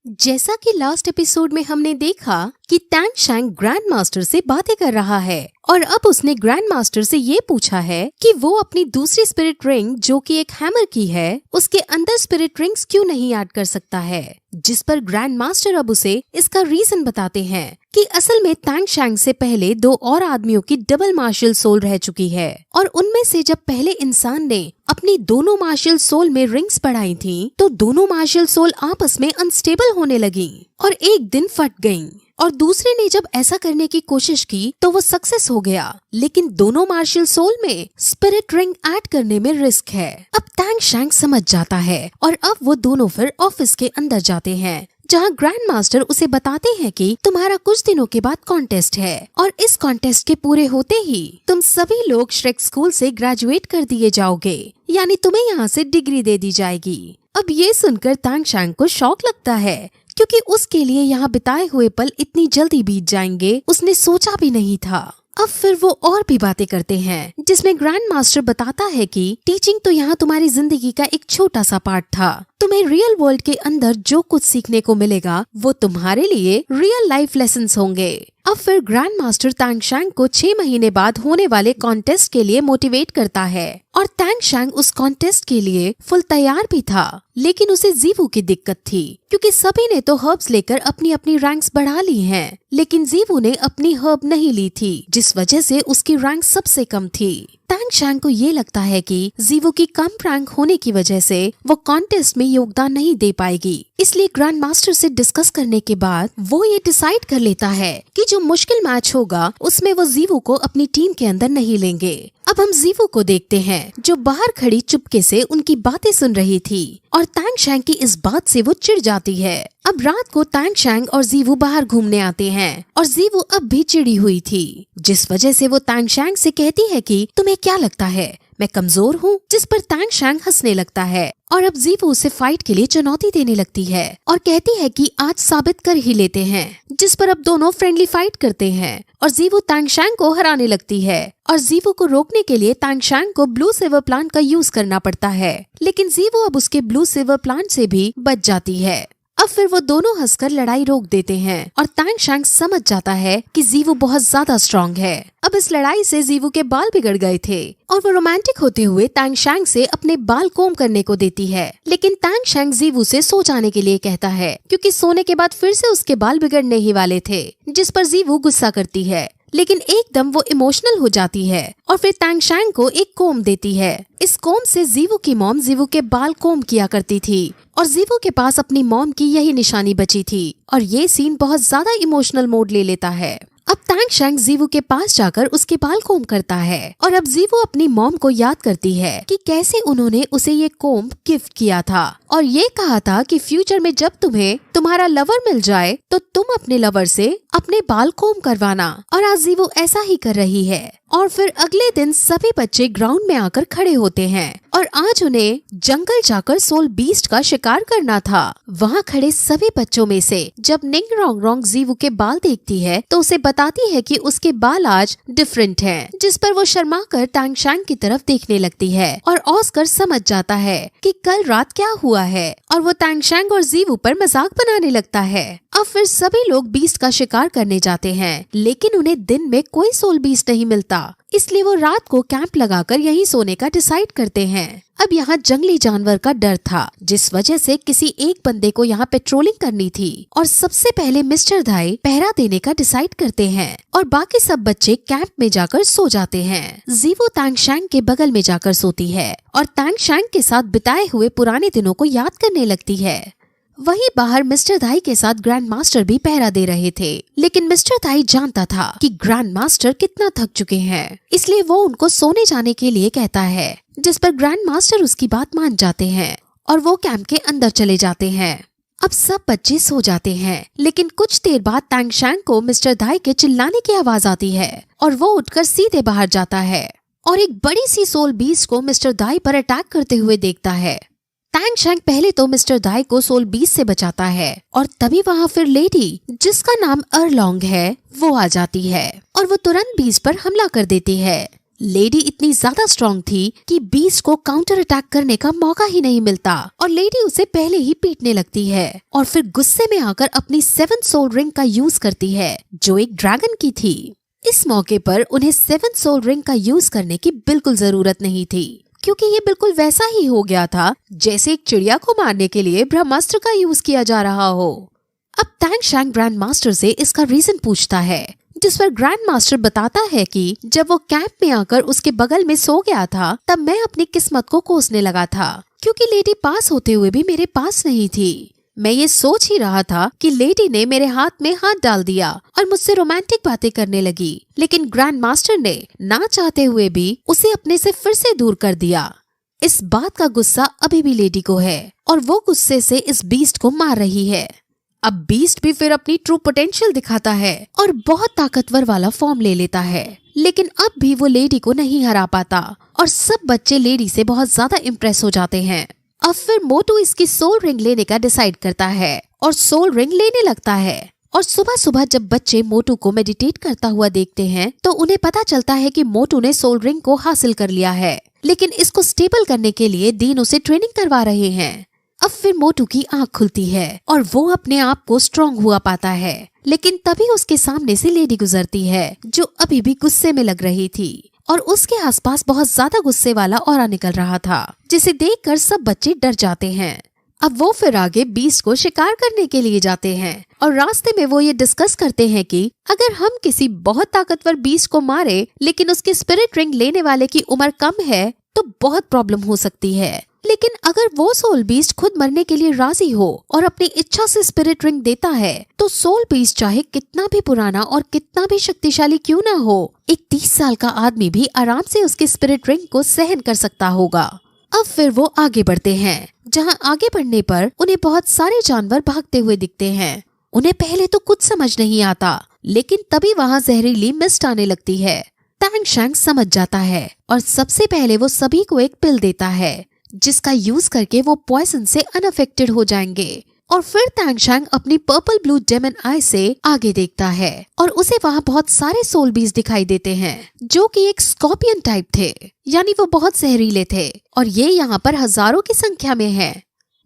जैसा कि last episode में हमने देखा कि टैंग शैंग ग्रैंड मास्टर से बातें कर रहा है और अब उसने ग्रैंड मास्टर से ये पूछा है कि वो अपनी दूसरी स्पिरिट रिंग जो कि एक हैमर की है उसके अंदर स्पिरिट रिंग्स क्यों नहीं ऐड कर सकता है। जिस पर ग्रैंड मास्टर अब उसे इसका रीजन बताते हैं कि असल में टैंग शैंग से पहले दो और आदमियों की डबल मार्शल सोल रह चुकी है और उनमें से जब पहले इंसान ने अपनी दोनों मार्शल सोल में रिंग्स बढ़ाई थी तो दोनों मार्शल सोल आपस में अनस्टेबल होने लगी और एक दिन फट गईं। और दूसरे ने जब ऐसा करने की कोशिश की तो वो सक्सेस हो गया, लेकिन दोनों मार्शल सोल में स्पिरिट रिंग ऐड करने में रिस्क है। अब टैंग शैंग समझ जाता है और अब वो दोनों फिर ऑफिस के अंदर जाते हैं जहाँ ग्रैंड मास्टर उसे बताते हैं कि तुम्हारा कुछ दिनों के बाद कॉन्टेस्ट है और इस कॉन्टेस्ट के पूरे होते ही तुम सभी लोग श्रेक स्कूल से ग्रेजुएट कर दिए जाओगे, यानी तुम्हें यहाँ से डिग्री दे दी जाएगी। अब ये सुनकर टैंग शैंग को शॉक लगता है क्योंकि उसके लिए यहाँ बिताए हुए पल इतनी जल्दी बीत जाएंगे उसने सोचा भी नहीं था। अब फिर वो और भी बातें करते हैं जिसमें ग्रैंड मास्टर बताता है कि टीचिंग तो यहाँ तुम्हारी जिंदगी का एक छोटा सा पार्ट था। तुम्हें रियल वर्ल्ड के अंदर जो कुछ सीखने को मिलेगा वो तुम्हारे लिए रियल लाइफ लेसन्स होंगे। अब फिर ग्रैंड मास्टर टैंग शैंग को 6 महीने बाद होने वाले कॉन्टेस्ट के लिए मोटिवेट करता है और टैंग शैंग उस कॉन्टेस्ट के लिए फुल तैयार भी था, लेकिन उसे जीवू की दिक्कत थी क्योंकि सभी ने तो हर्ब्स लेकर अपनी अपनी रैंक्स बढ़ा ली हैं, लेकिन जीवू ने अपनी हर्ब नहीं ली थी जिस वजह से उसकी रैंक सबसे कम थी। टैंग शैंग को ये लगता है कि जीवू की कम रैंक होने की वजह से वो कॉन्टेस्ट में योगदान नहीं दे पाएगी, इसलिए ग्रैंड मास्टर से डिस्कस करने के बाद वो ये डिसाइड कर लेता है कि जो मुश्किल मैच होगा उसमें वो जीवू को अपनी टीम के अंदर नहीं लेंगे। अब हम जीवू को देखते हैं जो बाहर खड़ी चुपके से उनकी बातें सुन रही थी और टैंग शैंग की इस बात से वो चिढ़ जाती है। अब रात को टैंग शैंग और जीवू बाहर घूमने आते हैं और जीवू अब भी चिड़ी हुई थी, जिस वजह से वो टैंग शैंग से कहती है कि तुम्हें क्या लगता है मैं कमजोर हूँ, जिस पर टैंग शैंग हंसने लगता है और अब जीवू उसे फाइट के लिए चुनौती देने लगती है और कहती है कि आज साबित कर ही लेते हैं, जिस पर अब दोनों फ्रेंडली फाइट करते हैं और जीवू टैंग शैंग को हराने लगती है और जीवू को रोकने के लिए टैंग शैंग को ब्लू सिल्वर प्लांट का यूज करना पड़ता है, लेकिन जीवू अब उसके ब्लू सिल्वर प्लांट से भी बच जाती है। अब फिर वो दोनों हंसकर लड़ाई रोक देते हैं और टैंग शैंग समझ जाता है कि जीवू बहुत ज्यादा स्ट्रॉन्ग है। अब इस लड़ाई से जीवू के बाल बिगड़ गए थे और वो रोमांटिक होते हुए टैंग शैंग से अपने बाल कोम करने को देती है, लेकिन टैंग शैंग जीवू से सो जाने के लिए कहता है क्योंकि सोने के बाद फिर से उसके बाल बिगड़ने ही वाले थे, जिस पर जीवू गुस्सा करती है, लेकिन एकदम वो इमोशनल हो जाती है और फिर टैंग शैंग को एक कोम देती है। इस कोम से जीवू की मॉम जीवू के बाल कोम किया करती थी और जीवू के पास अपनी मॉम की यही निशानी बची थी और ये सीन बहुत ज्यादा इमोशनल मोड ले लेता है। अब टैंग शैंग जीवू के पास जाकर उसके बाल कोम करता है और अब जीवू अपनी मॉम को याद करती है कि कैसे उन्होंने उसे ये कोम गिफ्ट किया था और ये कहा था कि फ्यूचर में जब तुम्हें तुम्हारा लवर मिल जाए तो तुम अपने लवर से अपने बाल कोम करवाना, और आज जीवू ऐसा ही कर रही है। और फिर अगले दिन सभी बच्चे ग्राउंड में आकर खड़े होते हैं और आज उन्हें जंगल जाकर सोल बीस्ट का शिकार करना था। वहाँ खड़े सभी बच्चों में से जब निंग रोंग रोंग जीवू के बाल देखती है तो उसे बताती है कि उसके बाल आज डिफरेंट हैं, जिस पर वो शर्मा कर टैंग शैंग की तरफ देखने लगती है और ऑस्कर समझ जाता है कि कल रात क्या हुआ है और वो टैंग शैंग और जीवू पर मजाक बनाने लगता है। अब फिर सभी लोग बीस्ट का शिकार करने जाते हैं, लेकिन उन्हें दिन में कोई सोल बीस्ट नहीं मिलता, इसलिए वो रात को कैंप लगाकर यहीं सोने का डिसाइड करते हैं। अब यहाँ जंगली जानवर का डर था, जिस वजह से किसी एक बंदे को यहाँ पेट्रोलिंग करनी थी और सबसे पहले मिस्टर धाई पहरा देने का डिसाइड करते हैं और बाकी सब बच्चे कैंप में जाकर सो जाते हैं। जीवू टैंग शैंग के बगल में जाकर सोती है और टैंग शैंग के साथ बिताए हुए पुराने दिनों को याद करने लगती है। वहीं बाहर मिस्टर धाई के साथ ग्रैंड मास्टर भी पहरा दे रहे थे, लेकिन मिस्टर धाई जानता था कि ग्रैंड मास्टर कितना थक चुके हैं, इसलिए वो उनको सोने जाने के लिए कहता है, जिस पर ग्रैंड मास्टर उसकी बात मान जाते हैं और वो कैंप के अंदर चले जाते हैं। अब सब बच्चे सो जाते हैं, लेकिन कुछ देर बाद टैंग शैंग को मिस्टर धाई के चिल्लाने की आवाज आती है और वो उठकर सीधे बाहर जाता है और एक बड़ी सी सोल बीस्ट को मिस्टर धाई पर अटैक करते हुए देखता है। टैंग शैंग पहले तो मिस्टर धाई को सोल बीस्ट से बचाता है और तभी वहाँ फिर लेडी जिसका नाम अर्लोंग है वो आ जाती है और वो तुरंत बीस्ट पर हमला कर देती है। लेडी इतनी ज्यादा स्ट्रॉन्ग थी कि बीस्ट को काउंटर अटैक करने का मौका ही नहीं मिलता और लेडी उसे पहले ही पीटने लगती है और फिर गुस्से में आकर अपनी 7 सोल रिंग का यूज करती है जो एक ड्रैगन की थी। इस मौके पर उन्हें 7 सोल रिंग का यूज करने की बिल्कुल जरूरत नहीं थी क्योंकि ये बिल्कुल वैसा ही हो गया था जैसे एक चिड़िया को मारने के लिए ब्रह्मास्त्र का यूज किया जा रहा हो। अब टैंग शैंग ग्रैंड मास्टर से इसका रीजन पूछता है, जिस पर ग्रैंड मास्टर बताता है कि जब वो कैंप में आकर उसके बगल में सो गया था तब मैं अपनी किस्मत को कोसने लगा था क्योंकि लेडी पास होते हुए भी मेरे पास नहीं थी। मैं ये सोच ही रहा था कि लेडी ने मेरे हाथ में हाथ डाल दिया और मुझसे रोमांटिक बातें करने लगी, लेकिन ग्रैंड मास्टर ने ना चाहते हुए भी उसे अपने से फिर से दूर कर दिया। इस बात का गुस्सा अभी भी लेडी को है और वो गुस्से से इस बीस्ट को मार रही है। अब बीस्ट भी फिर अपनी ट्रू पोटेंशियल दिखाता है और बहुत ताकतवर वाला फॉर्म ले लेता है, लेकिन अब भी वो लेडी को नहीं हरा पाता और सब बच्चे लेडी से बहुत ज्यादा इम्प्रेस हो जाते हैं। अब फिर मोटू इसकी सोल रिंग लेने का डिसाइड करता है और सोल रिंग लेने लगता है और सुबह सुबह जब बच्चे मोटू को मेडिटेट करता हुआ देखते हैं तो उन्हें पता चलता है कि मोटू ने सोल रिंग को हासिल कर लिया है, लेकिन इसको स्टेबल करने के लिए दीन उसे ट्रेनिंग करवा रहे हैं। अब फिर मोटू की आंख खुलती है और वो अपने आप को स्ट्रॉन्ग हुआ पाता है, लेकिन तभी उसके सामने से लेडी गुजरती है जो अभी भी गुस्से में लग रही थी और उसके आसपास बहुत ज्यादा गुस्से वाला ऑरा निकल रहा था, जिसे देखकर सब बच्चे डर जाते हैं। अब वो फिर आगे बीस्ट को शिकार करने के लिए जाते हैं और रास्ते में वो ये डिस्कस करते हैं कि अगर हम किसी बहुत ताकतवर बीस्ट को मारे लेकिन उसकी स्पिरिट रिंग लेने वाले की उम्र कम है तो बहुत प्रॉब्लम हो सकती है, लेकिन अगर वो सोल बीस्ट खुद मरने के लिए राजी हो और अपनी इच्छा से स्पिरिट रिंग देता है तो सोल बीस्ट चाहे कितना भी पुराना और कितना भी शक्तिशाली क्यों ना हो, एक 30 साल का आदमी भी आराम से उसकी स्पिरिट रिंग को सहन कर सकता होगा। अब फिर वो आगे बढ़ते हैं, जहाँ आगे बढ़ने पर उन्हें बहुत सारे जानवर भागते हुए दिखते हैं। उन्हें पहले तो कुछ समझ नहीं आता, लेकिन तभी वहाँ जहरीली मिस्ट आने लगती है। टैंग शैंग समझ जाता है और सबसे पहले वो सभी को एक पिल देता है जिसका यूज करके वो पॉइजन से अनअफेक्टेड हो जाएंगे। और फिर टैंग शैंग अपनी पर्पल ब्लू डेमन आई से आगे देखता है और उसे वहाँ बहुत सारे सोल बीस्ट दिखाई देते हैं जो कि एक स्कॉर्पियन टाइप थे, यानी वो बहुत जहरीले थे और ये यहाँ पर हजारों की संख्या में है।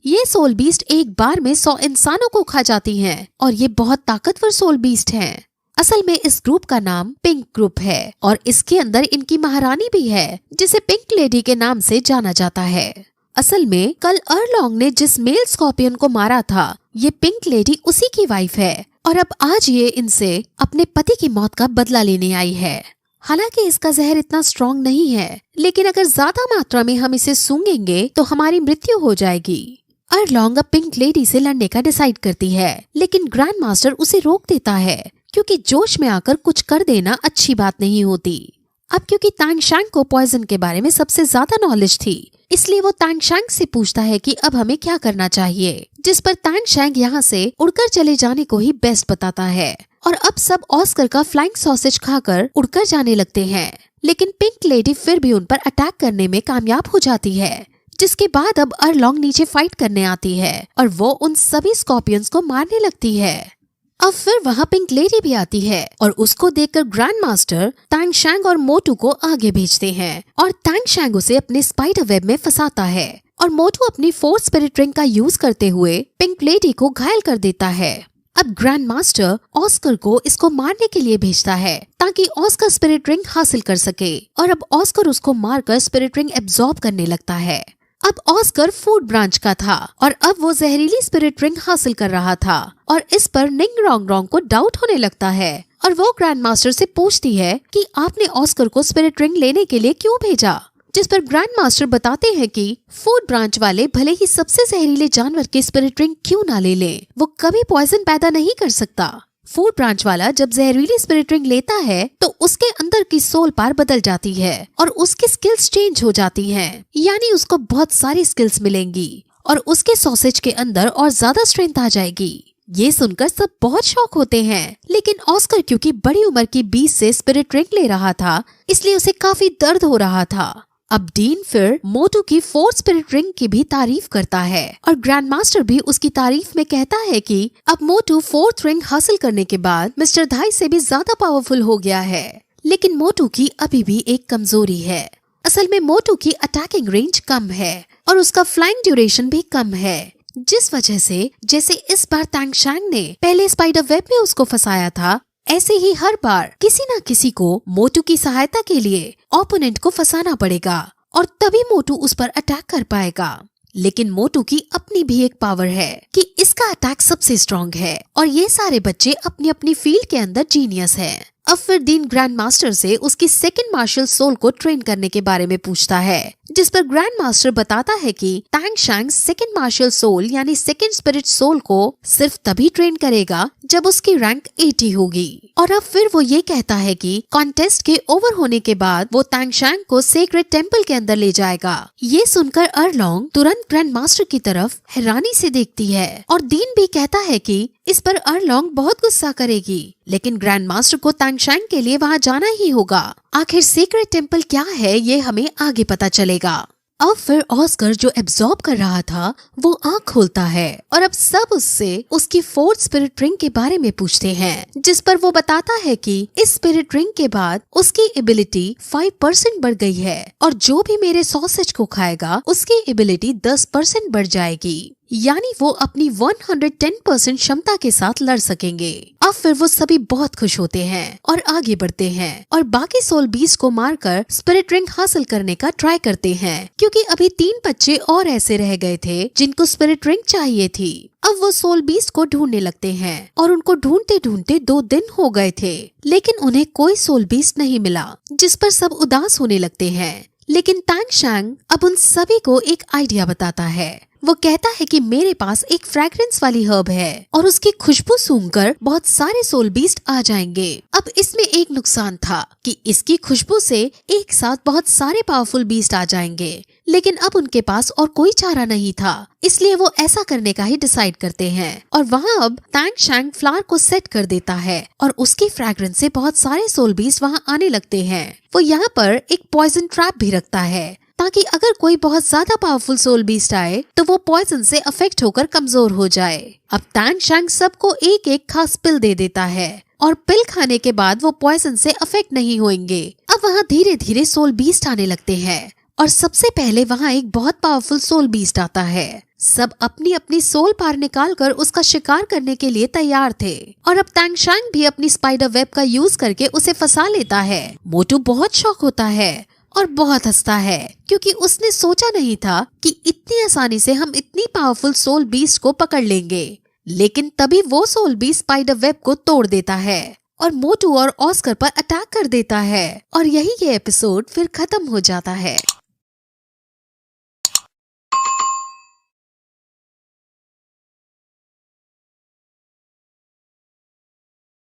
ये सोल बीस्ट एक बार में 100 इंसानों को खा जाती हैं और ये बहुत ताकतवर सोल बीस्ट हैं। असल में इस ग्रुप का नाम पिंक ग्रुप है और इसके अंदर इनकी महारानी भी है जिसे पिंक लेडी के नाम से जाना जाता है। असल में कल अर्लोंग ने जिस मेल स्कॉर्पियन को मारा था ये पिंक लेडी उसी की वाइफ है और अब आज ये इनसे अपने पति की मौत का बदला लेने आई है। हालांकि इसका जहर इतना स्ट्रॉन्ग नहीं है, लेकिन अगर ज्यादा मात्रा में हम इसे सूंघेंगे तो हमारी मृत्यु हो जाएगी। अर्लोंग अब पिंक लेडी से लड़ने का डिसाइड करती है, लेकिन ग्रैंड मास्टर उसे रोक देता है क्योंकि जोश में आकर कुछ कर देना अच्छी बात नहीं होती। अब क्योंकि टैंग शैंग को पॉइजन के बारे में सबसे ज्यादा नॉलेज थी, इसलिए वो टैंग शैंग से पूछता है कि अब हमें क्या करना चाहिए, जिस पर टैंग शैंग यहाँ से उड़कर चले जाने को ही बेस्ट बताता है और अब सब ऑस्कर का फ्लाइंग सॉसेज खाकर उड़कर जाने लगते हैं, लेकिन पिंक लेडी फिर भी उन पर अटैक करने में कामयाब हो जाती है, जिसके बाद अब अर्लोंग नीचे फाइट करने आती है और वो उन सभी स्कॉर्पियंस को मारने लगती है। अब फिर वहाँ पिंक लेडी भी आती है और उसको देखकर ग्रैंड मास्टर टैंग शैंग और मोटू को आगे भेजते हैं और टैंग शैंग उसे अपने स्पाइडर वेब में फंसाता है और मोटू अपनी 4 स्पिरिट रिंग का यूज करते हुए पिंक लेडी को घायल कर देता है। अब ग्रैंड मास्टर ऑस्कर को इसको मारने के लिए भेजता है ताकि ऑस्कर स्पिरिट रिंग हासिल कर सके और अब ऑस्कर उसको मारकर स्पिरिट रिंग एब्जॉर्ब करने लगता है। अब ऑस्कर फूड ब्रांच का था और अब वो जहरीली स्पिरिट रिंग हासिल कर रहा था और इस पर निंग रोंग रोंग को डाउट होने लगता है और वो ग्रैंड मास्टर से पूछती है कि आपने ऑस्कर को स्पिरिट रिंग लेने के लिए क्यों भेजा, जिस पर ग्रैंड मास्टर बताते हैं कि फूड ब्रांच वाले भले ही सबसे जहरीले जानवर की स्पिरिट रिंग क्यों ना ले लें, वो कभी पॉइजन पैदा नहीं कर सकता। फूड ब्रांच वाला जब जहरीली स्पिरिट रिंग लेता है तो उसके अंदर की सोल पार बदल जाती है और उसकी स्किल्स चेंज हो जाती हैं, यानी उसको बहुत सारी स्किल्स मिलेंगी और उसके सॉसेज के अंदर और ज्यादा स्ट्रेंथ आ जाएगी। ये सुनकर सब बहुत शॉक होते हैं, लेकिन ऑस्कर क्योंकि बड़ी उम्र की 20 से स्पिरिट रिंग ले रहा था इसलिए उसे काफी दर्द हो रहा था। अब डीन फिर मोटू की 4 स्पिरिट रिंग की भी तारीफ करता है और ग्रैंड मास्टर भी उसकी तारीफ में कहता है कि अब मोटू 4th रिंग हासिल करने के बाद मिस्टर धाई से भी ज्यादा पावरफुल हो गया है, लेकिन मोटू की अभी भी एक कमजोरी है। असल में मोटू की अटैकिंग रेंज कम है और उसका फ्लाइंग ड्यूरेशन भी कम है, जिस वजह से जैसे इस बार तांग शैंग ने पहले स्पाइडर वेब में उसको फंसाया था, ऐसे ही हर बार किसी न किसी को मोटू की सहायता के लिए ओपोनेंट को फंसाना पड़ेगा और तभी मोटू उस पर अटैक कर पाएगा। लेकिन मोटू की अपनी भी एक पावर है कि इसका अटैक सबसे स्ट्रॉन्ग है और ये सारे बच्चे अपनी अपनी फील्ड के अंदर जीनियस हैं। अब फिर डीन ग्रैंड मास्टर से उसकी सेकंड मार्शल सोल को ट्रेन करने के बारे में पूछता है, जिस पर ग्रैंड मास्टर बताता है कि तांग शैंग सेकंड मार्शल सोल यानी सेकंड स्पिरिट सोल को सिर्फ तभी ट्रेन करेगा जब उसकी रैंक 80 होगी। और अब फिर वो ये कहता है कि कॉन्टेस्ट के ओवर होने के बाद वो तांग शैंग को सीक्रेट टेम्पल के अंदर ले जाएगा। ये सुनकर अरलोंग तुरंत ग्रैंड मास्टर की तरफ हैरानी से देखती है और डीन भी कहता है कि इस पर अरलोंग बहुत गुस्सा करेगी, लेकिन ग्रैंड मास्टर को तांग शैंग के लिए वहाँ जाना ही होगा। आखिर सीक्रेट टेम्पल क्या है ये हमें आगे पता चलेगा। अब फिर ऑस्कर जो एब्जॉर्ब कर रहा था वो आँख खोलता है और अब सब उससे उसकी फोर्थ स्पिरिट रिंग के बारे में पूछते हैं, जिस पर वो बताता है कि इस स्पिरिट रिंग के बाद उसकी एबिलिटी 5% बढ़ गई है और जो भी मेरे सॉसेज को खाएगा उसकी एबिलिटी 10% बढ़ जाएगी, यानी वो अपनी 110% क्षमता के साथ लड़ सकेंगे। अब फिर वो सभी बहुत खुश होते हैं और आगे बढ़ते हैं और बाकी सोल बीस्ट को मारकर स्पिरिट रिंग हासिल करने का ट्राई करते हैं, क्योंकि अभी 3 बच्चे और ऐसे रह गए थे जिनको स्पिरिट रिंग चाहिए थी। अब वो सोल बीस्ट को ढूंढने लगते हैं और उनको ढूंढते ढूंढते 2 दिन हो गए थे, लेकिन उन्हें कोई सोल बीस्ट नहीं मिला, जिस पर सब उदास होने लगते हैं। लेकिन तांग शैंग अब उन सभी को एक आइडिया बताता है। वो कहता है कि मेरे पास एक फ्रैग्रेंस वाली हर्ब है और उसकी खुशबू सूंघकर बहुत सारे सोल बीस्ट आ जाएंगे। अब इसमें एक नुकसान था कि इसकी खुशबू से एक साथ बहुत सारे पावरफुल बीस्ट आ जाएंगे, लेकिन अब उनके पास और कोई चारा नहीं था, इसलिए वो ऐसा करने का ही डिसाइड करते हैं। और वहाँ अब तांग शैंग फ्लावर को सेट कर देता है और उसकी फ्रैग्रेंस से बहुत सारे सोल बीस्ट वहाँ आने लगते हैं। वो यहाँ पर एक पॉइजन ट्रैप भी रखता है ताकि अगर कोई बहुत ज्यादा पावरफुल सोल बीस्ट आए तो वो पॉइजन से अफेक्ट होकर कमजोर हो जाए। अब तांग शैंग सबको एक एक खास पिल दे देता है और पिल खाने के बाद वो पॉइजन से अफेक्ट नहीं होंगे। अब वहाँ धीरे धीरे सोल बीस्ट आने लगते हैं और सबसे पहले वहाँ एक बहुत पावरफुल सोल बीस्ट आता है। सब अपनी अपनी सोल पार निकाल कर उसका शिकार करने के लिए तैयार थे और अब तांग शैंग भी अपनी स्पाइडर वेब का यूज करके उसे फंसा लेता है। मोटू बहुत शॉक होता है और बहुत हंसता है, क्योंकि उसने सोचा नहीं था कि इतनी आसानी से हम इतनी पावरफुल सोल बीस्ट को पकड़ लेंगे। लेकिन तभी वो सोल बीस्ट स्पाइडर वेब को तोड़ देता है और मोटू और ऑस्कर पर अटैक कर देता है और यही ये एपिसोड फिर खत्म हो जाता है।